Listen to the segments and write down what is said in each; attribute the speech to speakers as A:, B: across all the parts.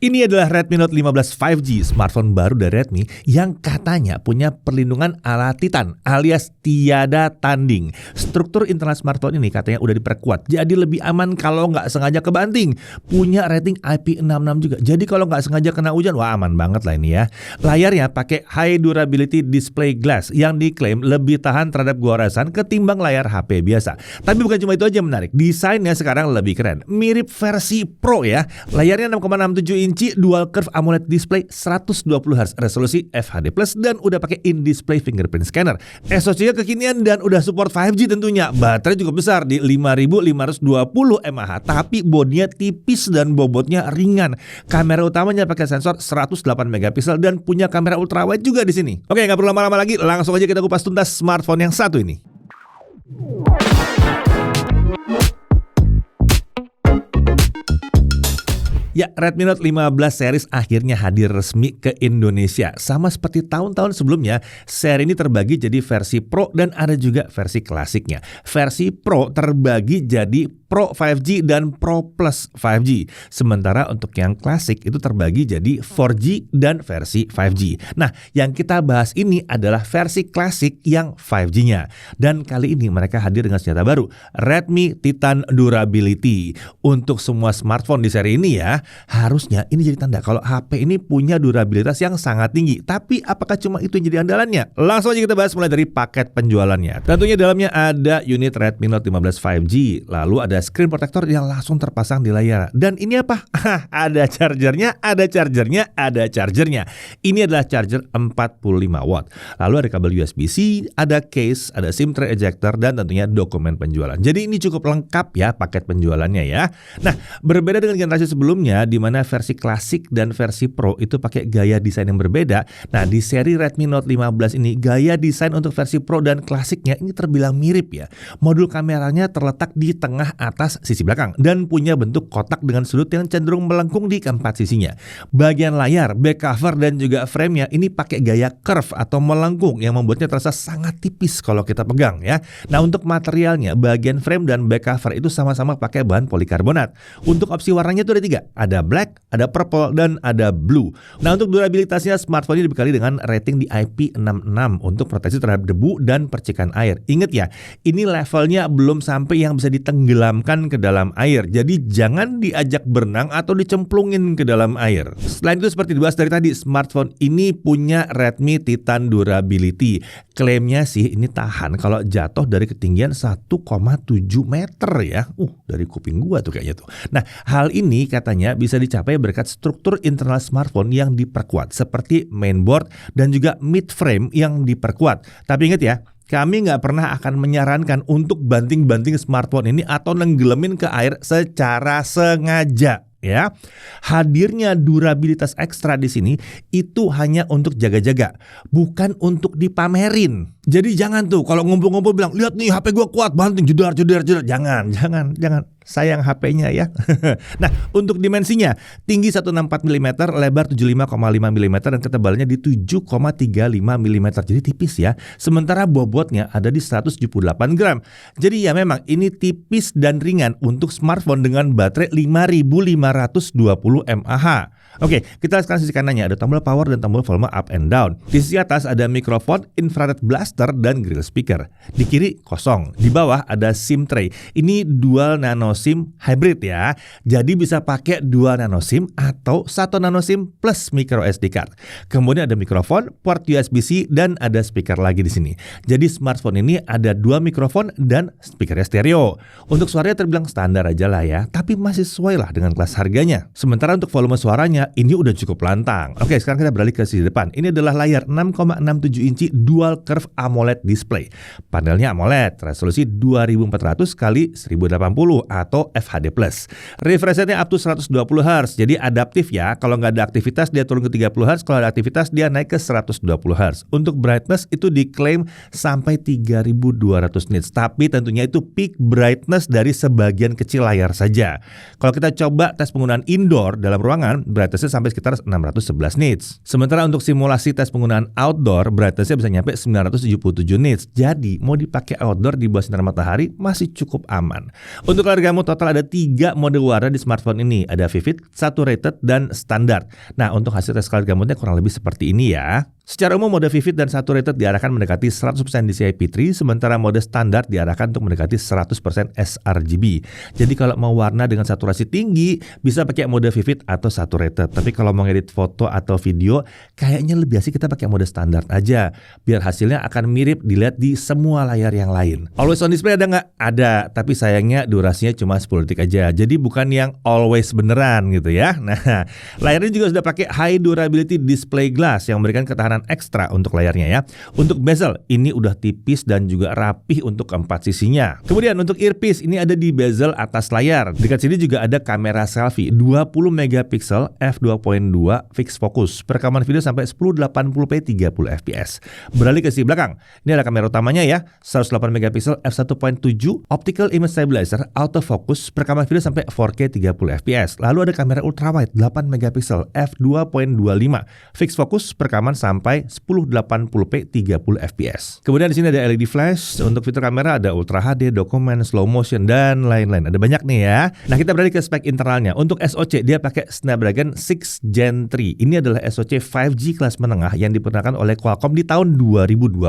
A: Ini adalah Redmi Note 15 5G, smartphone baru dari Redmi yang katanya punya perlindungan ala Titan alias tiada tanding. Struktur internal smartphone ini katanya udah diperkuat, jadi lebih aman kalau nggak sengaja kebanting. Punya rating IP66 juga, jadi kalau nggak sengaja kena hujan, wah aman banget lah ini ya. Layarnya pakai High Durability Display Glass yang diklaim lebih tahan terhadap goresan ketimbang layar HP biasa. Tapi bukan cuma itu aja yang menarik, desainnya sekarang lebih keren, mirip versi Pro ya. Layarnya 6,67 inci, dual curve AMOLED display 120Hz resolusi FHD+, dan udah pakai in-display fingerprint scanner. SoC-nya kekinian dan udah support 5G tentunya. Baterai juga besar di 5520 mAh, tapi bodinya tipis dan bobotnya ringan. Kamera utamanya pakai sensor 108 megapiksel dan punya kamera ultrawide juga di sini. Oke, nggak perlu lama-lama lagi, langsung aja kita kupas tuntas smartphone yang satu ini. Ya, Redmi Note 15 series akhirnya hadir resmi ke Indonesia. Sama seperti tahun-tahun sebelumnya, seri ini terbagi jadi versi Pro dan ada juga versi klasiknya. Versi Pro terbagi jadi Pro 5G dan Pro Plus 5G. Sementara untuk yang klasik itu terbagi jadi 4G dan versi 5G. Nah, yang kita bahas ini adalah versi klasik yang 5G-nya. Dan kali ini mereka hadir dengan senjata baru, Redmi Titan Durability. Untuk semua smartphone di seri ini ya, harusnya ini jadi tanda kalau HP ini punya durabilitas yang sangat tinggi. Tapi apakah cuma itu yang jadi andalannya? Langsung aja kita bahas mulai dari paket penjualannya. Tentunya dalamnya ada unit Redmi Note 15 5G, lalu ada screen protector yang langsung terpasang di layar. Dan ini apa? Ada chargernya, ada chargernya, ada chargernya. Ini adalah charger 45 watt. Lalu ada kabel USB-C, ada case, ada SIM tray ejector, dan tentunya dokumen penjualan. Jadi ini cukup lengkap ya paket penjualannya ya. Nah, berbeda dengan generasi sebelumnya di mana versi klasik dan versi Pro itu pakai gaya desain yang berbeda. Nah, di seri Redmi Note 15 ini gaya desain untuk versi Pro dan klasiknya ini terbilang mirip ya. Modul kameranya terletak di tengah atas sisi belakang dan punya bentuk kotak dengan sudut yang cenderung melengkung di keempat sisinya. Bagian layar, back cover, dan juga frame-nya ini pakai gaya curve atau melengkung yang membuatnya terasa sangat tipis kalau kita pegang ya. Nah, untuk materialnya, bagian frame dan back cover itu sama-sama pakai bahan polikarbonat. Untuk opsi warnanya itu ada 3, ada black, ada purple, dan ada blue. Nah, untuk durabilitasnya smartphone ini dibekali dengan rating di IP66 untuk proteksi terhadap debu dan percikan air. Ingat ya, ini levelnya belum sampai yang bisa ditenggelamkan ke dalam air. Jadi jangan diajak berenang atau dicemplungin ke dalam air. Selain itu seperti dibahas dari tadi, smartphone ini punya Redmi Titan Durability. Klaimnya sih ini tahan kalau jatuh dari ketinggian 1,7 meter ya. Dari kuping gua tuh kayaknya tuh. Nah, hal ini katanya bisa dicapai berkat struktur internal smartphone yang diperkuat seperti mainboard dan juga mid frame yang diperkuat. Tapi ingat ya, kami nggak pernah akan menyarankan untuk banting-banting smartphone ini atau nenggelamin ke air secara sengaja. Ya, hadirnya durabilitas ekstra di sini itu hanya untuk jaga-jaga, bukan untuk dipamerin. Jadi jangan tuh kalau ngumpul-ngumpul bilang, lihat nih HP gua kuat, banting jedar. Jangan. Sayang HP-nya ya. Nah, untuk dimensinya, tinggi 164 mm, lebar 75,5 mm, dan ketebalannya di 7,35 mm. Jadi tipis ya. Sementara bobotnya ada di 178 gram. Jadi ya memang ini tipis dan ringan untuk smartphone dengan baterai 5520 mAh. Oke, kita sekarang sisi kanannya ada tombol power dan tombol volume up and down. Di sisi atas ada mikrofon, infrared blaster, dan grill speaker. Di kiri kosong. Di bawah ada SIM tray. Ini dual nano SIM hybrid ya. Jadi bisa pakai 2 nano SIM atau 1 nano SIM plus micro SD card. Kemudian ada mikrofon, port USB-C, dan ada speaker lagi di sini. Jadi smartphone ini ada 2 mikrofon dan speakernya stereo. Untuk suaranya terbilang standar aja lah ya, tapi masih sesuai lah dengan kelas harganya. Sementara untuk volume suaranya ini udah cukup lantang. Oke, sekarang kita beralih ke sisi depan. Ini adalah layar 6,67 inci dual curve AMOLED display. Panelnya AMOLED, resolusi 2400 x 1080 atau FHD+. Refresh rate-nya up to 120 Hz. Jadi adaptif ya. Kalau nggak ada aktivitas dia turun ke 30 Hz, kalau ada aktivitas dia naik ke 120 Hz. Untuk brightness itu diklaim sampai 3200 nits. Tapi tentunya itu peak brightness dari sebagian kecil layar saja. Kalau kita coba tes penggunaan indoor dalam ruangan, brightness-nya sampai sekitar 611 nits. Sementara untuk simulasi tes penggunaan outdoor, brightness-nya bisa nyampe 970 77 nits. Jadi mau dipakai outdoor di bawah sinar matahari masih cukup aman. Untuk layar gamut total ada 3 mode warna di smartphone ini. Ada Vivid, Saturated, dan Standard. Nah, untuk hasil tes layar gamutnya kurang lebih seperti ini ya. Secara umum mode Vivid dan Saturated diarahkan mendekati 100% DCI-P3, sementara mode Standard diarahkan untuk mendekati 100% sRGB. Jadi kalau mau warna dengan saturasi tinggi, bisa pakai mode Vivid atau Saturated. Tapi kalau mau ngedit foto atau video, kayaknya lebih asik kita pakai mode Standard aja. Biar hasilnya akan mirip dilihat di semua layar yang lain. Always on display ada nggak? Ada, tapi sayangnya durasinya cuma 10 detik aja. Jadi bukan yang always beneran gitu ya. Nah, layarnya juga sudah pakai High Durability Display Glass yang memberikan ketahanan ekstra untuk layarnya ya. Untuk bezel, ini udah tipis dan juga rapih untuk keempat sisinya. Kemudian untuk earpiece, ini ada di bezel atas layar. Dekat sini juga ada kamera selfie 20 megapiksel f2.2 fixed focus. Perekaman video sampai 1080p 30 fps. Beralih ke sisi belakang. Ini ada kamera utamanya ya, 108 megapiksel f1.7 optical image stabilizer autofocus. Perekaman video sampai 4K 30 fps. Lalu ada kamera ultrawide 8 megapiksel f2.25 fixed focus. Perekaman sampai 1080p 30 fps. Kemudian di sini ada LED flash. Untuk fitur kamera ada Ultra HD, dokumen, slow motion, dan lain-lain. Ada banyak nih ya. Nah, kita beralih ke spek internalnya. Untuk SoC dia pakai Snapdragon 6 Gen 3. Ini adalah SoC 5G kelas menengah yang diperkenalkan oleh Qualcomm di tahun 2025.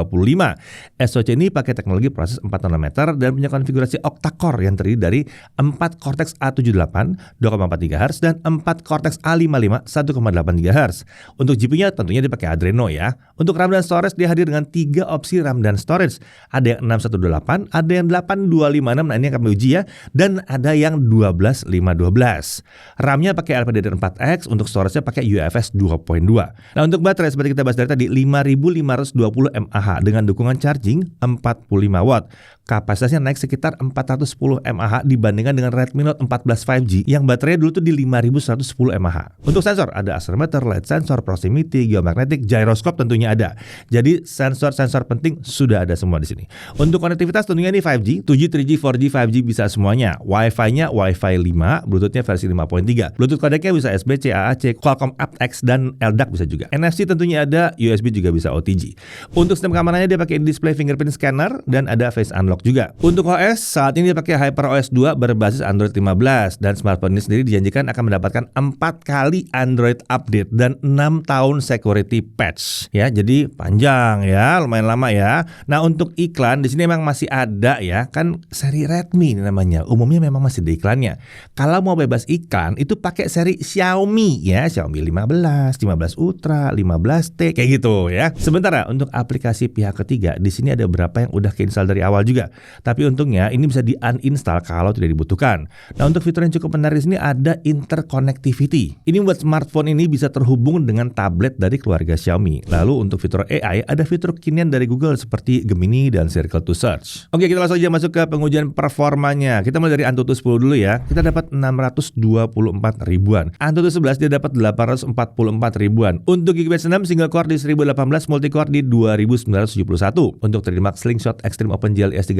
A: SoC ini pakai teknologi proses 4 nanometer dan punya konfigurasi octa-core yang terdiri dari 4 Cortex A78 2,4 GHz dan 4 Cortex A55 1,8 GHz. Untuk GPU-nya tentunya dipakai Adreno ya. Untuk RAM dan storage dia hadir dengan 3 opsi RAM dan storage. Ada yang 618, ada yang 8256, nah ini yang kami uji ya, dan ada yang 12512. RAM-nya pakai LPDDR4X, untuk storage-nya pakai UFS 2.2. Nah, untuk baterai seperti kita bahas dari tadi 5520 mAh dengan dukungan charging 45 watt. Kapasitasnya naik sekitar 410 mAh dibandingkan dengan Redmi Note 14 5G yang baterainya dulu tuh di 5110 mAh. Untuk sensor ada accelerometer, light sensor, proximity, geomagnetic, gyroscope tentunya ada. Jadi sensor-sensor penting sudah ada semua di sini. Untuk konektivitas tentunya ini 5G, 2G, 3G, 4G, 5G bisa semuanya. Wi-Fi-nya Wi-Fi 5, Bluetooth-nya versi 5.3. Bluetooth codec-nya bisa SBC, AAC, Qualcomm aptX dan LDAC bisa juga. NFC tentunya ada, USB juga bisa OTG. Untuk sistem keamanannya dia pakai display fingerprint scanner dan ada face unlock juga. Untuk OS, saat ini dia pakai HyperOS 2 berbasis Android 15 dan smartphone ini sendiri dijanjikan akan mendapatkan 4 kali Android update dan 6 tahun security patch. Ya, jadi panjang ya, lumayan lama ya. Nah, untuk iklan di sini memang masih ada ya, kan seri Redmi ini namanya. Umumnya memang masih ada iklannya. Kalau mau bebas iklan itu pakai seri Xiaomi ya, Xiaomi 15, 15 Ultra, 15T kayak gitu ya. Sementara untuk aplikasi pihak ketiga di sini ada beberapa yang udah keinstall dari awal juga. Tapi untungnya ini bisa di-uninstall kalau tidak dibutuhkan. Nah, untuk fitur yang cukup menarik di sini ada interconnectivity. Ini membuat smartphone ini bisa terhubung dengan tablet dari keluarga Xiaomi. Lalu untuk fitur AI ada fitur kekinian dari Google seperti Gemini dan Circle to Search. Oke, kita langsung aja masuk ke pengujian performanya. Kita mulai dari Antutu 10 dulu ya. Kita dapat 624 ribuan. Antutu 11 dia dapat 844 ribuan. Untuk Geekbench 6 single core di 1018, multi core di 2971. Untuk 3D Max Slingshot Extreme OpenGL S3.1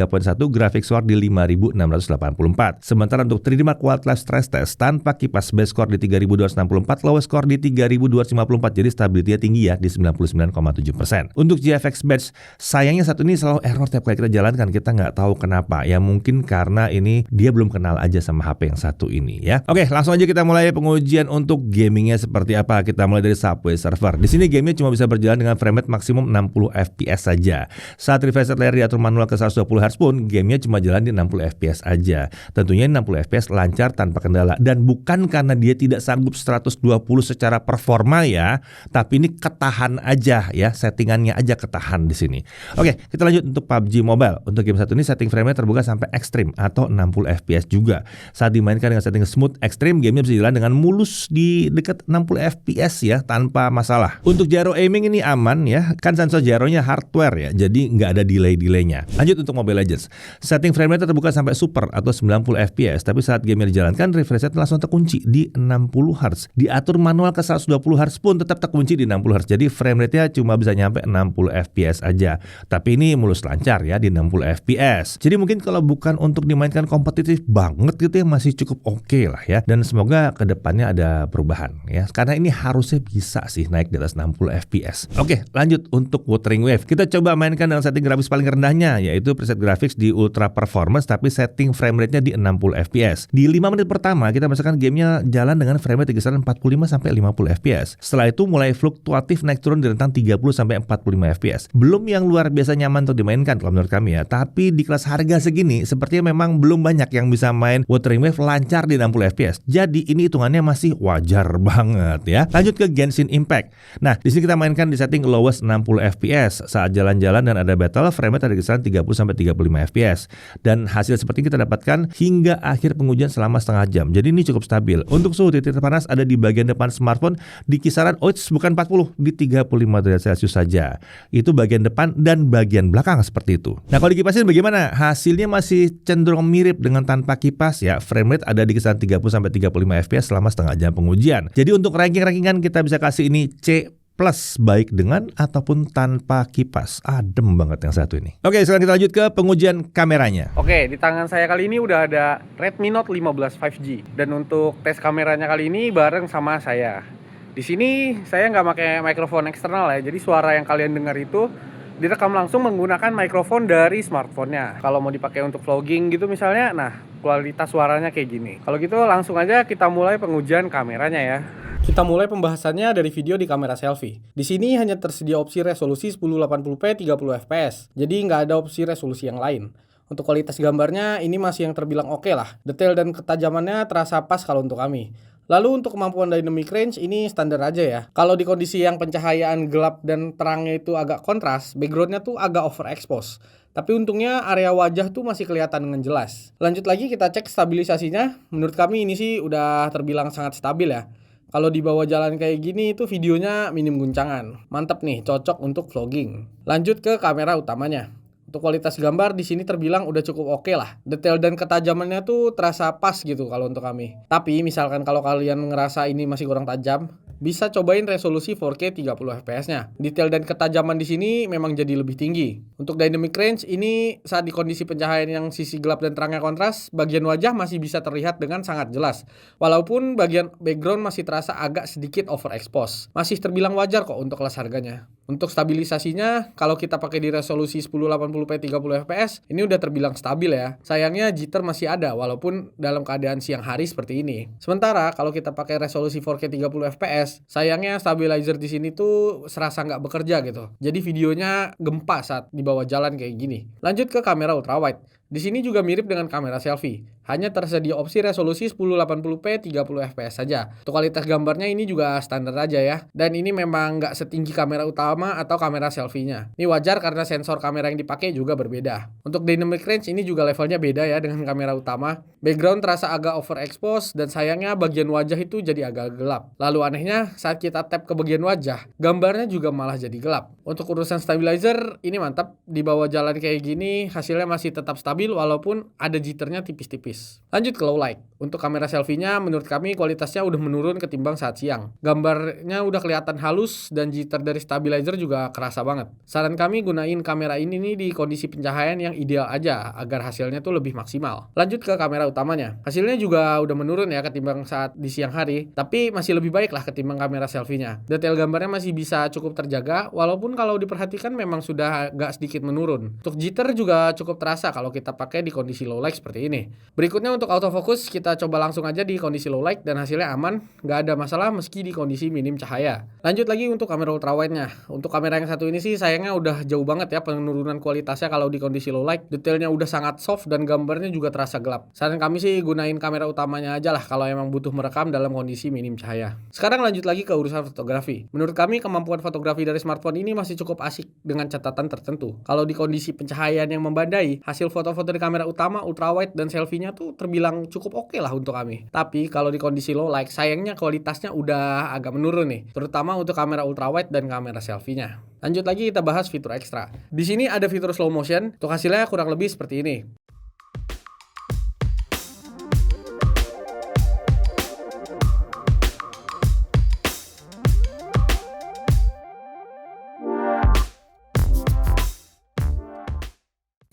A: graphics core di 5684. Sementara untuk 3D Mark Wildlife Stress Test tanpa kipas, base core di 3264, lowest core di 3254. Jadi stability-nya tinggi ya di 99,7%. Untuk GFX Bench, sayangnya satu ini selalu error tiap kali kita jalankan, kita nggak tahu kenapa. Ya mungkin karena ini dia belum kenal aja sama HP yang satu ini ya. Oke, langsung aja kita mulai pengujian untuk gamingnya seperti apa. Kita mulai dari Subway Surfer. Di sini gamenya cuma bisa berjalan dengan frame rate maksimum 60 fps saja. Saat refresh rate layar diatur manual ke 120 Hz pun gamenya cuma jalan di 60 fps aja. Tentunya 60 fps lancar tanpa kendala, dan bukan karena dia tidak sanggup 120 secara performa ya, tapi ini ketahan aja ya, settingannya aja ketahan di sini. Oke, kita lanjut untuk PUBG Mobile. Untuk game satu ini setting frame-nya terbuka sampai ekstrim atau 60 fps juga. Saat dimainkan dengan setting smooth ekstrim, gamenya bisa jalan dengan mulus di dekat 60 fps ya, tanpa masalah. Untuk gyro aiming ini aman ya, kan sensor gyronya hardware ya, jadi nggak ada delay-delaynya. Lanjut untuk Mobile Legends. Setting frame rate terbuka sampai super atau 90 fps, tapi saat game dijalankan refresh rate langsung terkunci di 60 Hz. Diatur manual ke 120 Hz pun tetap terkunci di 60 Hz. Jadi frame rate-nya cuma bisa nyampe 60 fps aja. Tapi ini mulus lancar ya di 60 fps. Jadi mungkin kalau bukan untuk dimainkan kompetitif banget gitu ya, masih cukup oke lah ya. Dan semoga kedepannya ada perubahan ya. Karena ini harusnya bisa sih naik di atas 60 fps. Oke, lanjut untuk Wuthering Wave. Kita coba mainkan dengan setting grafis paling rendahnya, yaitu preset graphics di ultra performance tapi setting frame rate-nya di 60 fps. Di 5 menit pertama kita misalkan gamenya jalan dengan frame rate kisaran 45 sampai 50 fps. Setelah itu mulai fluktuatif naik turun di rentang 30 sampai 45 fps. Belum yang luar biasa nyaman untuk dimainkan kalau menurut kami ya. Tapi di kelas harga segini sepertinya memang belum banyak yang bisa main Wuthering Wave lancar di 60 fps. Jadi ini hitungannya masih wajar banget ya. Lanjut ke Genshin Impact. Nah, di sini kita mainkan di setting lowest 60 fps. Saat jalan-jalan dan ada battle, frame rate ada kisaran 30 sampai 35 fps. Dan hasil seperti ini kita dapatkan hingga akhir pengujian selama setengah jam. Jadi ini cukup stabil. Untuk suhu titik panas ada di bagian depan smartphone di kisaran bukan 40, di 35 derajat Celcius saja. Itu bagian depan dan bagian belakang seperti itu. Nah, kalau dikipasin bagaimana? Hasilnya masih cenderung mirip dengan tanpa kipas ya. Frame rate ada di kisaran 30 sampai 35 fps selama setengah jam pengujian. Jadi untuk ranking-rankingan kita bisa kasih ini C plus, baik dengan ataupun tanpa kipas. Adem banget yang satu ini. Oke, sekarang kita lanjut ke pengujian kameranya.
B: Oke, di tangan saya kali ini udah ada Redmi Note 15 5G. Dan untuk tes kameranya kali ini bareng sama saya. Di sini saya nggak pakai mikrofon eksternal ya, jadi suara yang kalian dengar itu direkam langsung menggunakan mikrofon dari smartphone-nya. Kalau mau dipakai untuk vlogging gitu misalnya, nah kualitas suaranya kayak gini. Kalau gitu langsung aja kita mulai pengujian kameranya ya. Kita mulai pembahasannya dari video di kamera selfie. Di sini hanya tersedia opsi resolusi 1080p 30 fps. Jadi nggak ada opsi resolusi yang lain. Untuk kualitas gambarnya ini masih yang terbilang oke lah. Detail dan ketajamannya terasa pas kalau untuk kami. Lalu untuk kemampuan dynamic range ini standar aja ya. Kalau di kondisi yang pencahayaan gelap dan terangnya itu agak kontras, backgroundnya tuh agak overexpose. Tapi untungnya area wajah tuh masih kelihatan dengan jelas. Lanjut lagi kita cek stabilisasinya. Menurut kami ini sih udah terbilang sangat stabil ya. Kalau di bawah jalan kayak gini itu videonya minim guncangan. Mantap nih, cocok untuk vlogging. Lanjut ke kamera utamanya. Untuk kualitas gambar di sini terbilang udah cukup oke lah. Detail dan ketajamannya tuh terasa pas gitu kalau untuk kami. Tapi misalkan kalau kalian ngerasa ini masih kurang tajam, bisa cobain resolusi 4K 30 fps-nya. Detail dan ketajaman di sini memang jadi lebih tinggi. Untuk dynamic range ini saat di kondisi pencahayaan yang sisi gelap dan terangnya kontras, bagian wajah masih bisa terlihat dengan sangat jelas. Walaupun bagian background masih terasa agak sedikit overexpose. Masih terbilang wajar kok untuk kelas harganya. Untuk stabilisasinya, kalau kita pakai di resolusi 1080p 30 fps, ini udah terbilang stabil ya. Sayangnya jitter masih ada walaupun dalam keadaan siang hari seperti ini. Sementara kalau kita pakai resolusi 4K 30 fps, sayangnya stabilizer di sini tuh serasa nggak bekerja gitu. Jadi videonya gempa saat di bawah jalan kayak gini. Lanjut ke kamera ultrawide. Di sini juga mirip dengan kamera selfie. Hanya tersedia opsi resolusi 1080p 30 fps saja. Untuk kualitas gambarnya ini juga standar aja ya. Dan ini memang nggak setinggi kamera utama atau kamera selfie-nya. Ini wajar karena sensor kamera yang dipakai juga berbeda. Untuk dynamic range ini juga levelnya beda ya dengan kamera utama. Background terasa agak overexpose dan sayangnya bagian wajah itu jadi agak gelap. Lalu anehnya saat kita tap ke bagian wajah, gambarnya juga malah jadi gelap. Untuk urusan stabilizer ini mantap. Di bawah jalan kayak gini hasilnya masih tetap stabil walaupun ada jitternya tipis-tipis. Lanjut ke low light. Untuk kamera selfie-nya menurut kami kualitasnya udah menurun ketimbang saat siang. Gambarnya udah kelihatan halus dan jitter dari stabilizer juga kerasa banget. Saran kami gunain kamera ini nih di kondisi pencahayaan yang ideal aja agar hasilnya tuh lebih maksimal. Lanjut ke kamera utamanya. Hasilnya juga udah menurun ya ketimbang saat di siang hari, tapi masih lebih baik lah ketimbang kamera selfie-nya. Detail gambarnya masih bisa cukup terjaga walaupun kalau diperhatikan memang sudah agak sedikit menurun. Untuk jitter juga cukup terasa kalau kita pakai di kondisi low light seperti ini. Berikutnya untuk autofocus kita coba langsung aja di kondisi low light dan hasilnya aman, nggak ada masalah meski di kondisi minim cahaya. Lanjut lagi untuk kamera ultrawide-nya. Untuk kamera yang satu ini sih sayangnya udah jauh banget ya penurunan kualitasnya kalau di kondisi low light. Detailnya udah sangat soft dan gambarnya juga terasa gelap. Saran kami sih gunain kamera utamanya aja lah kalau emang butuh merekam dalam kondisi minim cahaya. Sekarang lanjut lagi ke urusan fotografi. Menurut kami kemampuan fotografi dari smartphone ini masih cukup asik dengan catatan tertentu. Kalau di kondisi pencahayaan yang membandai, hasil foto-foto di kamera utama, ultrawide dan selfie-nya tuh terbilang cukup oke lah untuk kami. Tapi kalau di kondisi low light, sayangnya kualitasnya udah agak menurun nih, terutama untuk kamera ultrawide dan kamera selfie-nya. Lanjut lagi kita bahas fitur ekstra. Di sini ada fitur slow motion, untuk hasilnya kurang lebih seperti ini.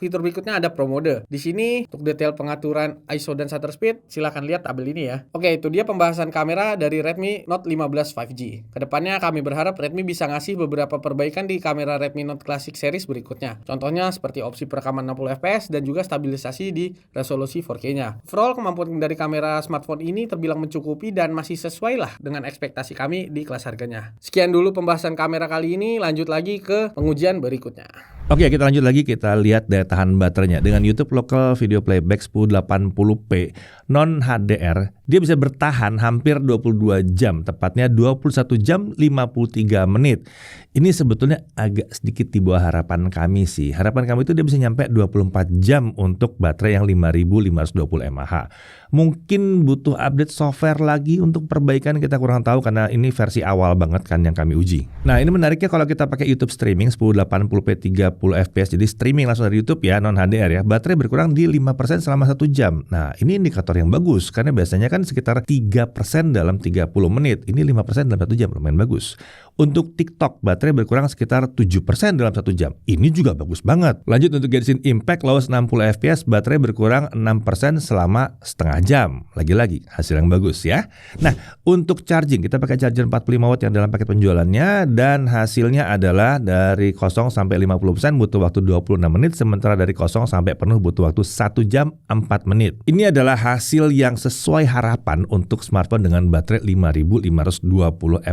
B: fitur berikutnya ada Pro Mode. Di sini untuk detail pengaturan ISO dan shutter speed, silahkan lihat tabel ini ya. Oke, itu dia pembahasan kamera dari Redmi Note 15 5G. Kedepannya kami berharap Redmi bisa ngasih beberapa perbaikan di kamera Redmi Note Classic series berikutnya. Contohnya seperti opsi perekaman 60 fps dan juga stabilisasi di resolusi 4K-nya. Overall, kemampuan dari kamera smartphone ini terbilang mencukupi dan masih sesuai lah dengan ekspektasi kami di kelas harganya. Sekian dulu pembahasan kamera kali ini, lanjut lagi ke pengujian berikutnya.
A: Oke, kita lanjut lagi, kita lihat daya tahan baterainya. Dengan YouTube Local Video Playback 1080p non HDR, dia bisa bertahan hampir 22 jam, tepatnya 21 jam 53 menit. Ini sebetulnya agak sedikit di bawah harapan kami sih. Harapan kami itu dia bisa nyampe 24 jam untuk baterai yang 5520 mAh. Mungkin butuh update software lagi untuk perbaikan, kita kurang tahu karena ini versi awal banget kan yang kami uji. Nah, ini menariknya kalau kita pakai YouTube streaming 1080p 30 fps, jadi streaming langsung dari YouTube ya, non HDR ya, baterai berkurang di 5% selama 1 jam. Nah, ini indikator yang bagus karena biasanya kan sekitar 3% dalam 30 menit. Ini 5% dalam 1 jam, lumayan bagus. Untuk TikTok, baterai berkurang sekitar 7% dalam 1 jam. Ini juga bagus banget. Lanjut untuk Genshin Impact lowes 60 fps, baterai berkurang 6% selama setengah jam. Lagi-lagi hasil yang bagus ya. Nah, untuk charging kita pakai charger 45 watt yang dalam paket penjualannya, dan hasilnya adalah dari 0 sampai 50% butuh waktu 26 menit, sementara dari 0 sampai penuh butuh waktu 1 jam 4 menit. Ini adalah hasil yang sesuai harapan untuk smartphone dengan baterai 5520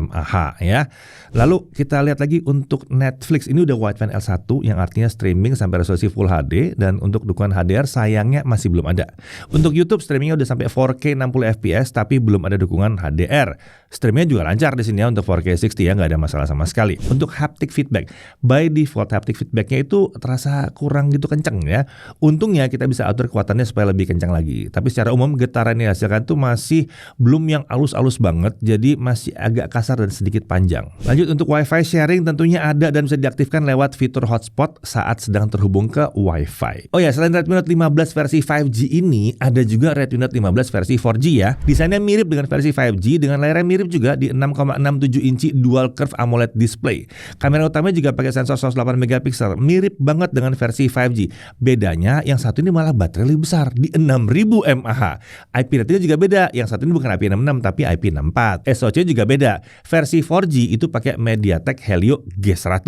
A: mAh ya. Lalu kita lihat lagi untuk Netflix, ini udah wideband L1 yang artinya streaming sampai resolusi Full HD, dan untuk dukungan HDR sayangnya masih belum ada. Untuk YouTube streamingnya udah sampai 4K 60 fps tapi belum ada dukungan HDR. Streamingnya juga lancar di sini ya untuk 4K 60 ya, nggak ada masalah sama sekali. Untuk haptic feedback, by default haptic feedbacknya itu terasa kurang gitu kenceng ya. Untungnya kita bisa atur kekuatannya supaya lebih kencang lagi. Tapi secara umum getaran yang dihasilkan tuh masih belum yang halus-halus banget, jadi masih agak kasar dan sedikit panjang. Lanjut untuk Wi-Fi sharing, tentunya ada dan bisa diaktifkan lewat fitur hotspot saat sedang terhubung ke Wi-Fi. Oh ya, selain Redmi Note 15 versi 5G ini, ada juga Redmi Note 15 versi 4G ya. Desainnya mirip dengan versi 5G, dengan layarnya mirip juga di 6,67 inci dual curve AMOLED display. Kamera utamanya juga pakai sensor 108 megapiksel, mirip banget dengan versi 5G. Bedanya yang satu ini malah baterai lebih besar di 6000 mAh. IP ratingnya juga beda, yang satu ini bukan IP66 tapi IP64. SoC juga beda. Versi 4G itu pakai MediaTek Helio G100.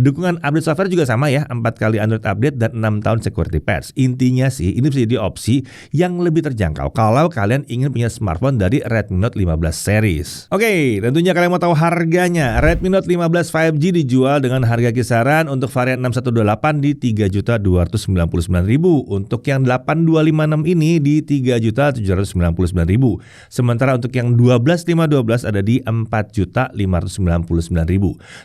A: Dukungan update software juga sama ya, 4 kali Android update dan 6 tahun security patch. Intinya sih ini bisa jadi opsi yang lebih terjangkau kalau kalian ingin punya smartphone dari Redmi Note 15 series. Oke, tentunya kalian mau tahu harganya. Redmi Note 15 5G dijual dengan harga kisaran untuk varian 6128 di 3.299.000. Untuk yang 8256 ini di 3.799.000. Sementara untuk yang 12512 ada di 4.599.000.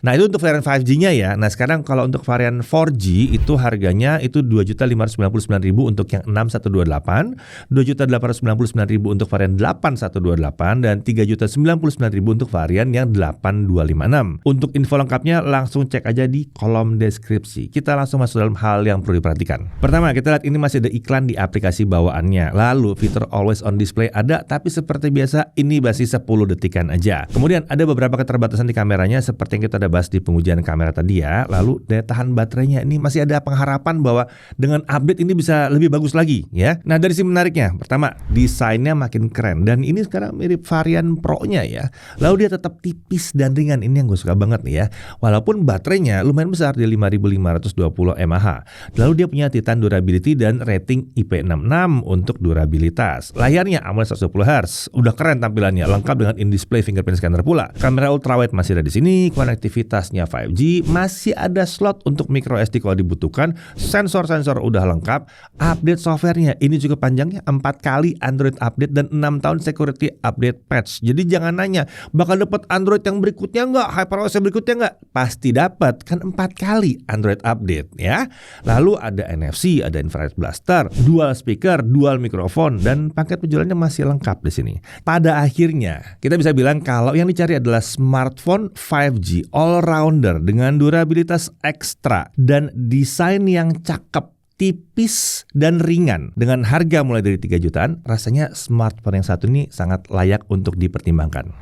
A: Nah, itu untuk varian 5G-nya ya. Nah, sekarang kalau untuk varian 4G itu harganya itu 2.599.000 untuk yang 6128, 2.899.000 untuk varian 8128 dan 3.099.000 untuk varian yang 8256. Untuk info lengkapnya langsung cek aja di kolom deskripsi. Kita langsung masuk dalam hal yang perlu diperhatikan. Pertama, kita lihat ini masih ada iklan di aplikasi bawaannya. Lalu fitur always on display ada, tapi seperti biasa ini masih 10 detikan aja. Kemudian ada beberapa keterbatasan di kameranya seperti yang kita udah bahas di pengujian kamera tadi ya. Lalu daya tahan baterainya ini masih ada pengharapan bahwa dengan update ini bisa lebih bagus lagi ya. Nah, dari sisi menariknya, pertama desainnya makin keren dan ini sekarang mirip varian Pro-nya ya. Lalu dia tetap tipis dan ringan, ini yang gue suka banget nih ya. Walaupun baterainya lumayan besar di 5520 mAh. Lalu dia punya Titan Durability dan rating IP66 untuk durabilitas. Layarnya AMOLED 120Hz, udah keren tampilannya, lengkap dengan in-display fingerprint scanner pula. Kamera ultrawide masih ada di sini, konektivitasnya 5G, masih ada slot untuk micro SD kalau dibutuhkan, sensor-sensor udah lengkap, update softwarenya ini juga panjangnya 4 kali Android update dan 6 tahun security update patch. Jadi jangan nanya bakal dapat Android yang berikutnya nggak, HyperOS yang berikutnya nggak, pasti dapat, kan 4 kali Android update ya. Lalu ada NFC, ada infrared blaster, dual speaker, dual mikrofon, dan paket penjualannya masih lengkap di sini. Pada akhirnya kita bisa bilang kalau yang dicari adalah smartphone 5G all-rounder dengan durabilitas ekstra dan desain yang cakep, tipis dan ringan dengan harga mulai dari 3 jutaan. Rasanya smartphone yang satu ini sangat layak untuk dipertimbangkan.